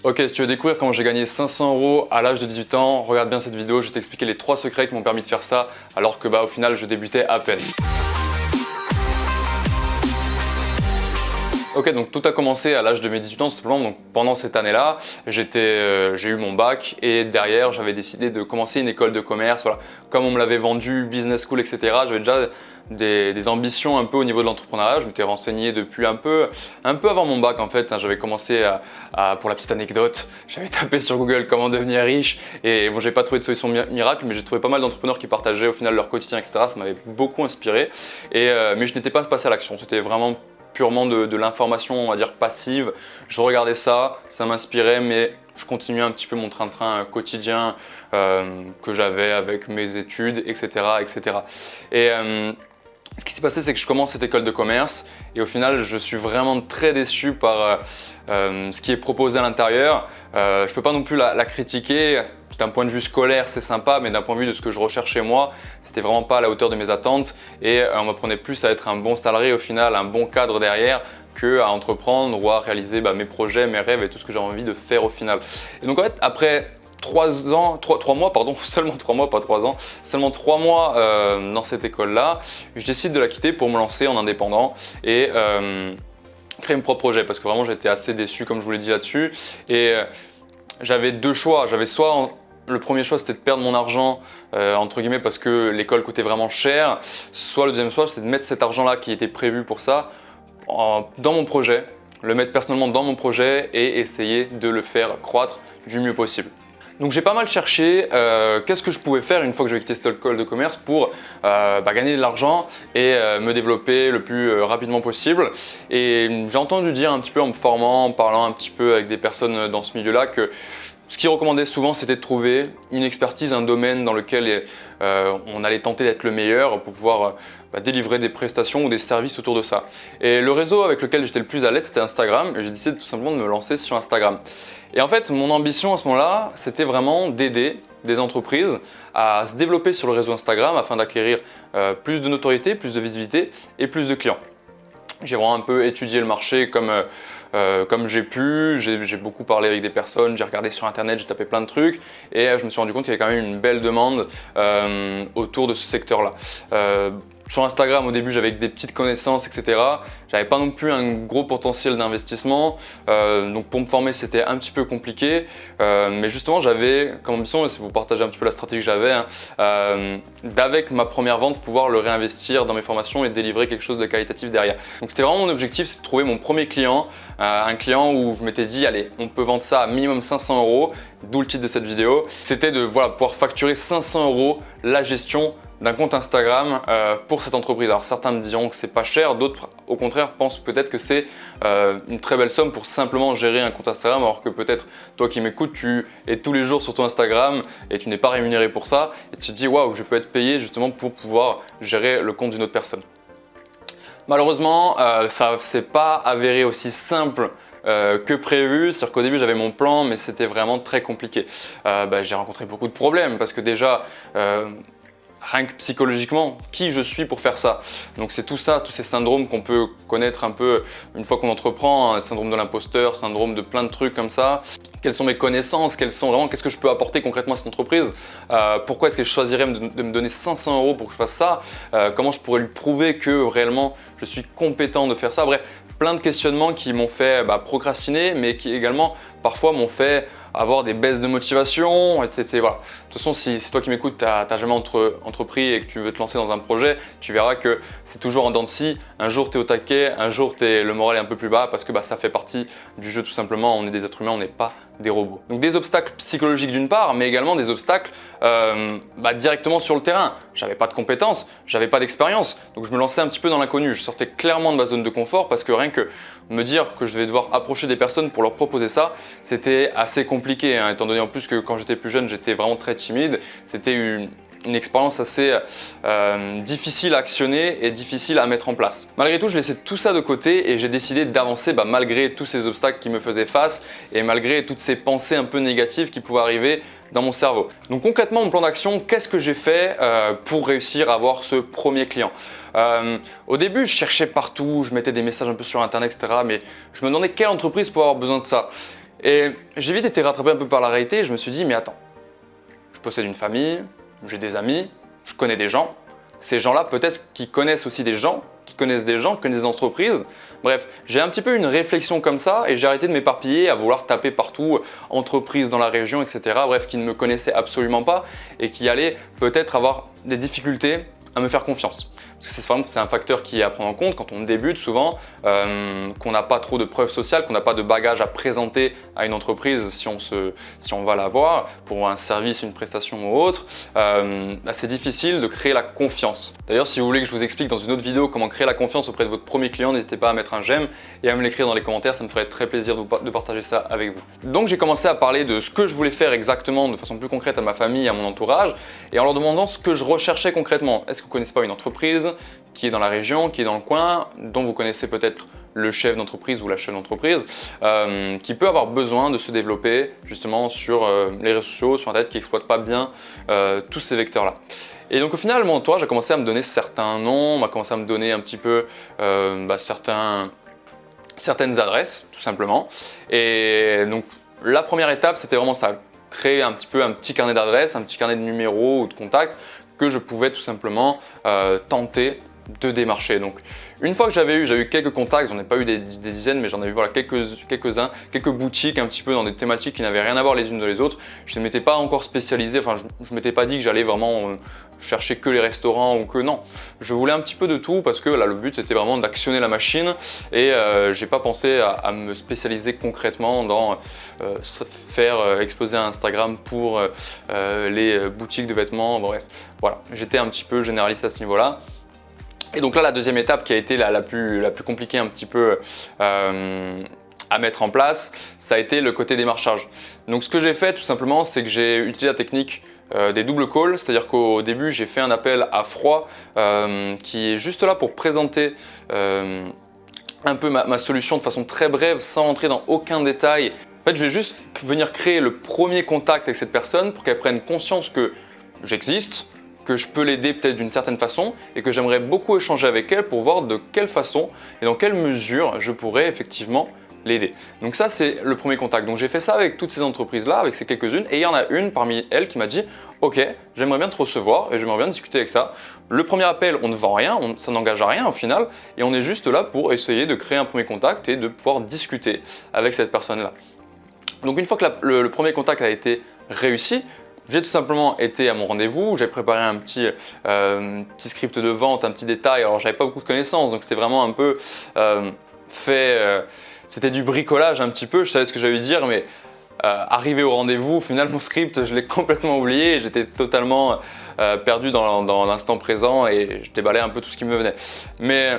Ok, si tu veux découvrir comment j'ai gagné 500 € à l'âge de 18 ans, regarde bien cette vidéo, je vais t'expliquer les 3 secrets qui m'ont permis de faire ça alors que au final je débutais à peine. Ok, donc tout a commencé à l'âge de mes 18 ans, tout simplement. Donc pendant cette année-là, j'ai eu mon bac et derrière, j'avais décidé de commencer une école de commerce. Voilà. Comme on me l'avait vendu, business school, etc., j'avais déjà des ambitions un peu au niveau de l'entrepreneuriat. Je m'étais renseigné depuis un peu avant mon bac en fait. J'avais commencé pour la petite anecdote, j'avais tapé sur Google comment devenir riche et bon, j'ai pas trouvé de solution miracle, mais j'ai trouvé pas mal d'entrepreneurs qui partageaient au final leur quotidien, etc. Ça m'avait beaucoup inspiré, mais je n'étais pas passé à l'action. C'était vraiment purement de l'information, on va dire passive. Je regardais ça, ça m'inspirait, mais je continuais un petit peu mon train-train quotidien que j'avais avec mes études, etc. etc. Et ce qui s'est passé, c'est que je commence cette école de commerce et au final, je suis vraiment très déçu par ce qui est proposé à l'intérieur. Je ne peux pas non plus la critiquer. D'un point de vue scolaire, c'est sympa, mais d'un point de vue de ce que je recherchais moi, c'était vraiment pas à la hauteur de mes attentes et on m'apprenait plus à être un bon salarié au final, un bon cadre derrière, qu'à entreprendre ou à réaliser mes projets, mes rêves et tout ce que j'ai envie de faire au final. Et donc en fait, après 3 mois, pardon, seulement 3 mois, pas 3 ans, seulement 3 mois dans cette école-là, je décide de la quitter pour me lancer en indépendant et créer mon propre projet parce que vraiment j'étais assez déçu comme je vous l'ai dit là-dessus et j'avais deux choix. J'avais soit le premier choix c'était de perdre mon argent entre guillemets parce que l'école coûtait vraiment cher, soit le deuxième choix c'était de mettre cet argent-là qui était prévu pour ça dans mon projet, le mettre personnellement dans mon projet et essayer de le faire croître du mieux possible. Donc j'ai pas mal cherché qu'est-ce que je pouvais faire une fois que j'avais quitté cette école de commerce pour gagner de l'argent et me développer le plus rapidement possible. Et j'ai entendu dire un petit peu en me formant, en parlant un petit peu avec des personnes dans ce milieu-là que ce qu'ils recommandaient souvent, c'était de trouver une expertise, un domaine dans lequel on allait tenter d'être le meilleur pour pouvoir délivrer des prestations ou des services autour de ça. Et le réseau avec lequel j'étais le plus à l'aise, c'était Instagram. Et j'ai décidé tout simplement de me lancer sur Instagram. Et en fait, mon ambition à ce moment-là, c'était vraiment d'aider des entreprises à se développer sur le réseau Instagram afin d'acquérir plus de notoriété, plus de visibilité et plus de clients. J'ai vraiment un peu étudié le marché comme j'ai pu, j'ai beaucoup parlé avec des personnes, j'ai regardé sur internet, j'ai tapé plein de trucs et je me suis rendu compte qu'il y avait quand même une belle demande autour de ce secteur-là. Sur Instagram, au début, j'avais des petites connaissances, etc. J'avais pas non plus un gros potentiel d'investissement. Donc pour me former, c'était un petit peu compliqué. Mais justement, j'avais comme ambition, et c'est pour partager un petit peu la stratégie que j'avais, d'avec ma première vente, pouvoir le réinvestir dans mes formations et délivrer quelque chose de qualitatif derrière. Donc c'était vraiment mon objectif, c'est de trouver mon premier client. Un client où je m'étais dit, allez, on peut vendre ça à minimum 500 €, d'où le titre de cette vidéo. C'était de pouvoir facturer 500 € la gestion d'un compte Instagram pour cette entreprise. Alors certains me diront que c'est pas cher, d'autres au contraire pensent peut-être que c'est une très belle somme pour simplement gérer un compte Instagram, alors que peut-être toi qui m'écoutes, tu es tous les jours sur ton Instagram et tu n'es pas rémunéré pour ça et tu te dis waouh, je peux être payé justement pour pouvoir gérer le compte d'une autre personne. Malheureusement, ça s'est pas avéré aussi simple que prévu. C'est-à-dire qu'au début j'avais mon plan mais c'était vraiment très compliqué. J'ai rencontré beaucoup de problèmes parce que déjà rien que psychologiquement, qui je suis pour faire ça. Donc c'est tout ça, tous ces syndromes qu'on peut connaître un peu une fois qu'on entreprend, syndrome de l'imposteur, syndrome de plein de trucs comme ça. Quelles sont mes connaissances, qu'est-ce que je peux apporter concrètement à cette entreprise, pourquoi est-ce qu'elle choisirait de me donner 500 € pour que je fasse ça, comment je pourrais lui prouver que réellement je suis compétent de faire ça. Bref, plein de questionnements qui m'ont fait procrastiner, mais qui également parfois m'ont fait avoir des baisses de motivation. Voilà. De toute façon, si toi qui m'écoutes, tu n'as jamais entrepris et que tu veux te lancer dans un projet, tu verras que c'est toujours en dents de scie. Un jour tu es au taquet, un jour le moral est un peu plus bas parce que ça fait partie du jeu tout simplement. On est des êtres humains, on n'est pas des robots. Donc des obstacles psychologiques d'une part, mais également des obstacles directement sur le terrain. J'avais pas de compétences, j'avais pas d'expérience, donc je me lançais un petit peu dans l'inconnu. Je sortais clairement de ma zone de confort parce que rien que me dire que je devais devoir approcher des personnes pour leur proposer ça, c'était assez compliqué, étant donné en plus que quand j'étais plus jeune, j'étais vraiment très timide. C'était une expérience assez difficile à actionner et difficile à mettre en place. Malgré tout, je laissais tout ça de côté et j'ai décidé d'avancer malgré tous ces obstacles qui me faisaient face et malgré toutes ces pensées un peu négatives qui pouvaient arriver dans mon cerveau. Donc concrètement, mon plan d'action, qu'est-ce que j'ai fait pour réussir à avoir ce premier client? Au début, je cherchais partout, je mettais des messages un peu sur internet, etc. Mais je me demandais quelle entreprise pourrait avoir besoin de ça. Et j'ai vite été rattrapé un peu par la réalité et je me suis dit, mais attends, je possède une famille, j'ai des amis, je connais des gens. Ces gens-là, peut-être qu'ils connaissent aussi des gens, qui connaissent des gens, qui connaissent des entreprises. Bref, j'ai un petit peu une réflexion comme ça et j'ai arrêté de m'éparpiller à vouloir taper partout, entreprises dans la région, etc. Bref, qui ne me connaissaient absolument pas et qui allaient peut-être avoir des difficultés à me faire confiance. Parce que c'est un facteur qui est à prendre en compte quand on débute souvent, qu'on n'a pas trop de preuves sociales, qu'on n'a pas de bagage à présenter à une entreprise si on va l'avoir pour un service, une prestation ou autre. C'est difficile de créer la confiance. D'ailleurs, si vous voulez que je vous explique dans une autre vidéo comment créer la confiance auprès de votre premier client, n'hésitez pas à mettre un j'aime et à me l'écrire dans les commentaires, ça me ferait très plaisir de partager ça avec vous. Donc j'ai commencé à parler de ce que je voulais faire exactement de façon plus concrète à ma famille et à mon entourage et en leur demandant ce que je recherchais concrètement. Est-ce que vous ne connaissez pas une entreprise qui est dans la région, qui est dans le coin, dont vous connaissez peut-être le chef d'entreprise ou la chef d'entreprise, qui peut avoir besoin de se développer justement sur les réseaux sociaux, sur Internet, qui n'exploite pas bien tous ces vecteurs-là. Et donc au final, mon entourage a commencé à me donner certains noms, m'a commencé à me donner un petit peu certaines adresses, tout simplement. Et donc la première étape, c'était vraiment ça, créer un petit carnet d'adresses, un petit carnet de numéros ou de contacts que je pouvais tout simplement tenter de démarcher. Donc une fois que j'ai eu quelques contacts, j'en ai pas eu des dizaines, mais j'en ai eu voilà, quelques-uns, quelques boutiques un petit peu dans des thématiques qui n'avaient rien à voir les unes de les autres. Je ne m'étais pas encore spécialisé, enfin je ne m'étais pas dit que j'allais vraiment chercher que les restaurants ou que non. Je voulais un petit peu de tout parce que là le but c'était vraiment d'actionner la machine et j'ai pas pensé à me spécialiser concrètement dans faire exploser un Instagram pour les boutiques de vêtements, bref. Voilà, j'étais un petit peu généraliste à ce niveau-là. Et donc là, la deuxième étape qui a été la plus compliquée un petit peu à mettre en place, ça a été le côté démarchage. Donc ce que j'ai fait tout simplement, c'est que j'ai utilisé la technique des double calls, c'est-à-dire qu'au début, j'ai fait un appel à froid qui est juste là pour présenter un peu ma solution de façon très brève, sans rentrer dans aucun détail. En fait, je vais juste venir créer le premier contact avec cette personne pour qu'elle prenne conscience que j'existe, que je peux l'aider peut-être d'une certaine façon et que j'aimerais beaucoup échanger avec elle pour voir de quelle façon et dans quelle mesure je pourrais effectivement l'aider. Donc ça, c'est le premier contact. Donc j'ai fait ça avec toutes ces entreprises-là, avec ces quelques-unes et il y en a une parmi elles qui m'a dit « Ok, j'aimerais bien te recevoir et j'aimerais bien discuter avec ça. » Le premier appel, on ne vend rien, ça n'engage à rien au final et on est juste là pour essayer de créer un premier contact et de pouvoir discuter avec cette personne-là. Donc une fois que le premier contact a été réussi, j'ai tout simplement été à mon rendez-vous, j'ai préparé un petit script de vente, un petit détail. Alors j'avais pas beaucoup de connaissances, donc c'est vraiment un peu c'était du bricolage un petit peu, je savais ce que j'allais dire, mais arrivé au rendez-vous, au final mon script je l'ai complètement oublié, j'étais totalement perdu dans l'instant présent et je déballais un peu tout ce qui me venait. Mais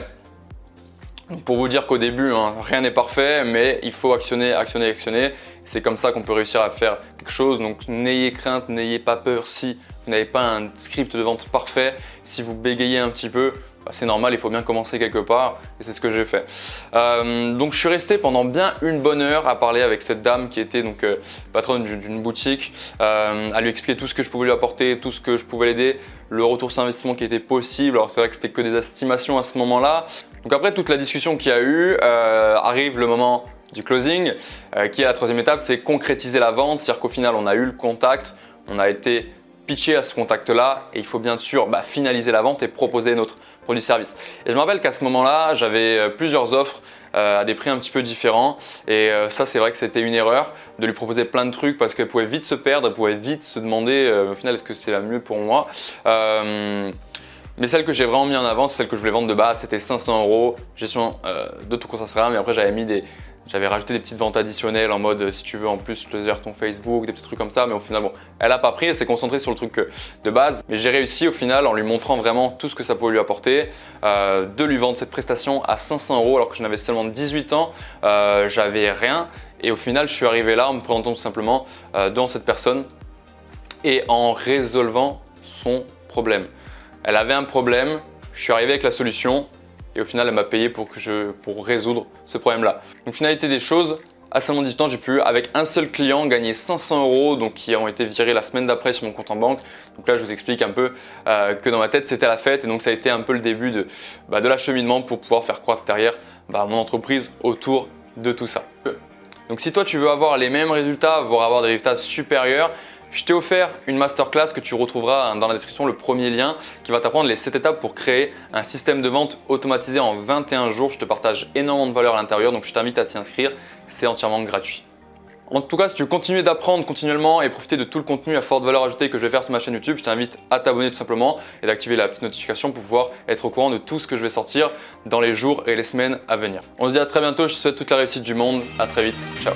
pour vous dire qu'au début, rien n'est parfait, mais il faut actionner, actionner, actionner. C'est comme ça qu'on peut réussir à faire quelque chose. Donc n'ayez crainte, n'ayez pas peur si vous n'avez pas un script de vente parfait. Si vous bégayez un petit peu, c'est normal, il faut bien commencer quelque part et c'est ce que j'ai fait. Donc je suis resté pendant bien une bonne heure à parler avec cette dame qui était donc patronne d'une boutique, à lui expliquer tout ce que je pouvais lui apporter, tout ce que je pouvais l'aider, le retour sur investissement qui était possible. Alors c'est vrai que c'était que des estimations à ce moment-là. Donc après toute la discussion qu'il y a eu, arrive le moment du closing, qui est la troisième étape, c'est concrétiser la vente. C'est-à-dire qu'au final, on a eu le contact, on a été pitché à ce contact-là et il faut bien sûr finaliser la vente et proposer notre produit-service. Et je me rappelle qu'à ce moment-là, j'avais plusieurs offres à des prix un petit peu différents et ça, c'est vrai que c'était une erreur de lui proposer plein de trucs parce qu'elle pouvait vite se perdre, elle pouvait vite se demander au final, est-ce que c'est la mieux pour moi mais celle que j'ai vraiment mis en avant, c'est celle que je voulais vendre de base, c'était 500 €, gestion de tout compte Instagram. Mais après, j'avais rajouté des petites ventes additionnelles en mode si tu veux en plus je te gère ton Facebook, des petits trucs comme ça. Mais au final, bon, elle n'a pas pris, elle s'est concentrée sur le truc de base. Mais j'ai réussi au final en lui montrant vraiment tout ce que ça pouvait lui apporter, de lui vendre cette prestation à 500 € alors que je n'avais seulement 18 ans, j'avais rien. Et au final, je suis arrivé là en me présentant tout simplement devant cette personne et en résolvant son problème. Elle avait un problème, je suis arrivé avec la solution et au final elle m'a payé pour résoudre ce problème-là. Donc finalité des choses, à seulement 18 ans, j'ai pu avec un seul client gagner 500 € donc qui ont été virés la semaine d'après sur mon compte en banque. Donc là je vous explique un peu que dans ma tête c'était la fête et donc ça a été un peu le début de l'acheminement pour pouvoir faire croître derrière mon entreprise autour de tout ça. Donc si toi tu veux avoir les mêmes résultats, voire avoir des résultats supérieurs, je t'ai offert une masterclass que tu retrouveras dans la description, le premier lien, qui va t'apprendre les 7 étapes pour créer un système de vente automatisé en 21 jours. Je te partage énormément de valeur à l'intérieur, donc je t'invite à t'y inscrire, c'est entièrement gratuit. En tout cas, si tu veux continuer d'apprendre continuellement et profiter de tout le contenu à forte valeur ajoutée que je vais faire sur ma chaîne YouTube, je t'invite à t'abonner tout simplement et d'activer la petite notification pour pouvoir être au courant de tout ce que je vais sortir dans les jours et les semaines à venir. On se dit à très bientôt, je te souhaite toute la réussite du monde, à très vite, ciao.